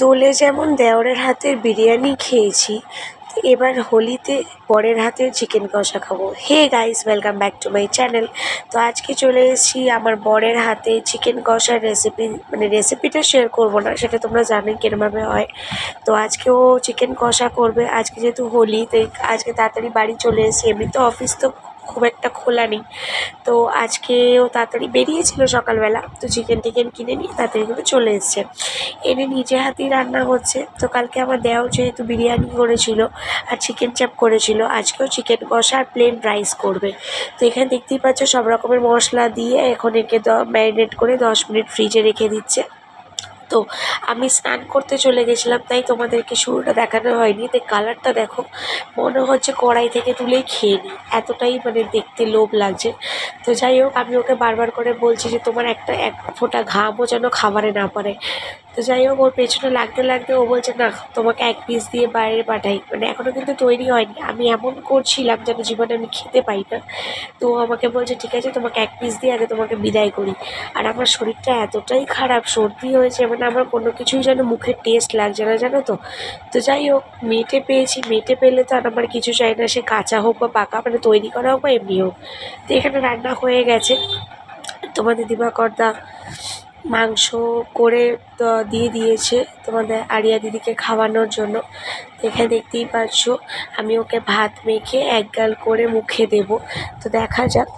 দোলে যেমন দেওরের হাতের বিরিয়ানি খেয়েছি, এবার হোলিতে বরের হাতের চিকেন কষা খাবো। Hey guys, welcome back to my channel. তো আজকে চলে এসেছি আমার বরের হাতে চিকেন কষার রেসিপি, মানে রেসিপিটা শেয়ার করবো না, সেটা তোমরা জানোই কিরমভাবে হয়। তো আজকে ও চিকেন কষা করবে। আজকে যেহেতু হোলি, তাই আজকে তাড়াতাড়ি বাড়ি চলে এসেছি। এমনি তো অফিস তো খুব একটা খোলা নেই, তো আজকেও তাড়াতাড়ি বেরিয়েছিল সকালবেলা, তো চিকেন টিকেন কিনে নিয়ে তাড়াতাড়ি করে চলে এসছে। এনে নিজে হাতেই রান্না হচ্ছে। তো কালকে আমার দেওর যেহেতু বিরিয়ানি করেছিল আর চিকেন চাপ করেছিল, আজকেও চিকেন কষা আর প্লেন রাইস করবে। তো এখানে দেখতেই পাচ্ছ সব রকমের মশলা দিয়ে এখন একে ম্যারিনেট করে 10 মিনিট ফ্রিজে রেখে দিচ্ছে। তো আমি স্নান করতে চলে গেছিলাম, তাই তোমাদেরকে শুরুটা দেখানো হয়নি। তাই কালারটা দেখো, মনে হচ্ছে কড়াই থেকে তুলেই খেয়ে নিই, এতটাই মানে দেখতে লোভ লাগছে। তো যাই হোক, আমি ওকে বারবার করে বলছি যে তোমার এক ফোঁটা ঘামও যেন খাবারে না পারে। তো যাই হোক, ওর পেছনে লাগতে লাগতে ও বলছে না, তোমাকে এক পিস দিয়ে বাইরে পাঠাই। মানে এখনও কিন্তু তৈরি হয়নি, আমি এমন করছিলাম যেন জীবনে আমি খেতে পাই না। তো আমাকে বলছে ঠিক আছে, তোমাকে এক পিস দিয়ে আগে তোমাকে বিদায় করি। আর আমার শরীরটা এতটাই খারাপ, সর্দি হয়েছে, মানে আমার কোনো কিছুই যেন মুখে টেস্ট লাগছে না, জানো তো। তো যাই হোক, মেটে পেয়েছি, মেটে পেলে তো আর আমার কিছু চাই না, সে কাঁচা হোক বা পাকা, মানে তৈরি করা হোক বা এমনি হোক। তো এখানে রান্না হয়ে গেছে। তোমাদের দিবাকরদা মাংস করে তো দিয়ে দিয়েছে তোমাদের আরিয়া দিদিকে খাওয়ানোর জন্য। এখানে দেখতেই পাচ্ছ আমি ওকে ভাত মেখে এক গাল করে মুখে দেব। তো দেখা যাক,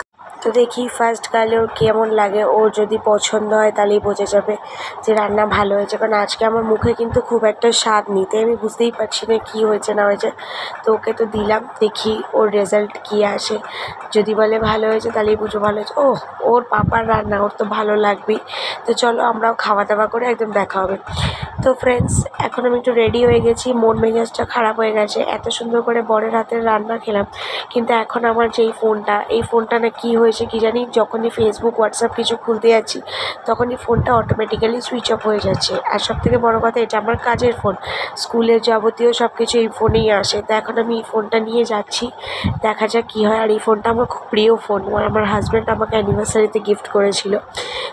তো দেখি ফার্স্ট গালে ওর কেমন লাগে। ওর যদি পছন্দ হয় তাহলেই বোঝা যাবে যে রান্না ভালো হয়েছে, কারণ আজকে আমার মুখে কিন্তু খুব একটা স্বাদ নিতে আমি বুঝতেই পারছি না কী হয়েছে না হয়েছে। তো ওকে তো দিলাম, দেখি ওর রেজাল্ট কী আসে। যদি বলে ভালো হয়েছে তাহলেই বুঝো ভালো হয়েছে। ওর পাপার রান্না, ওর তো ভালো লাগবেই। তো চলো আমরাও খাওয়া দাওয়া করে একদম দেখা হবে। তো ফ্রেন্ডস, এখন আমি একটু রেডি হয়ে গেছি, মন মেজাজটা খারাপ হয়ে গেছে, এত সুন্দর করে বরের হাতের রান্না খেলাম। কিন্তু এখন আমার যেই ফোনটা, এই ফোনটা না কী হয়েছে কি জানি, যখনই ফেসবুক হোয়াটসঅ্যাপ কিছু খুলতে যাচ্ছি তখনই ফোনটা অটোমেটিক্যালি সুইচ অফ হয়ে যাচ্ছে। আর সবথেকে বড় কথা, এটা আমার কাজের ফোন, স্কুলের যাবতীয় সব কিছু এই ফোনেই আসে। তো এখন আমি এই ফোনটা নিয়ে যাচ্ছি, দেখা যাক কী হয়। আর এই ফোনটা আমার খুব প্রিয় ফোন, আমার হাজব্যান্ড আমাকে অ্যানিভার্সারিতে গিফট করেছিল।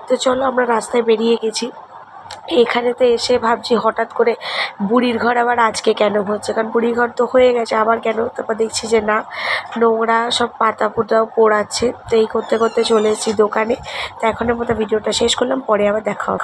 তো চলো আমরা রাস্তায় বেরিয়ে গেছি। এখানেতে এসে ভাবছি হঠাৎ করে বুড়ির ঘর আবার আজকে কেন হচ্ছে, কারণ বুড়ির ঘর তো হয়ে গেছে, আবার কেন। তারপর দেখছি যে না, নোংরা সব পাতা পুতাও পোড়াচ্ছে। তো এই করতে করতে চলে এসেছি দোকানে। তো এখনের মতো ভিডিওটা শেষ করলাম, পরে আবার দেখা হবে।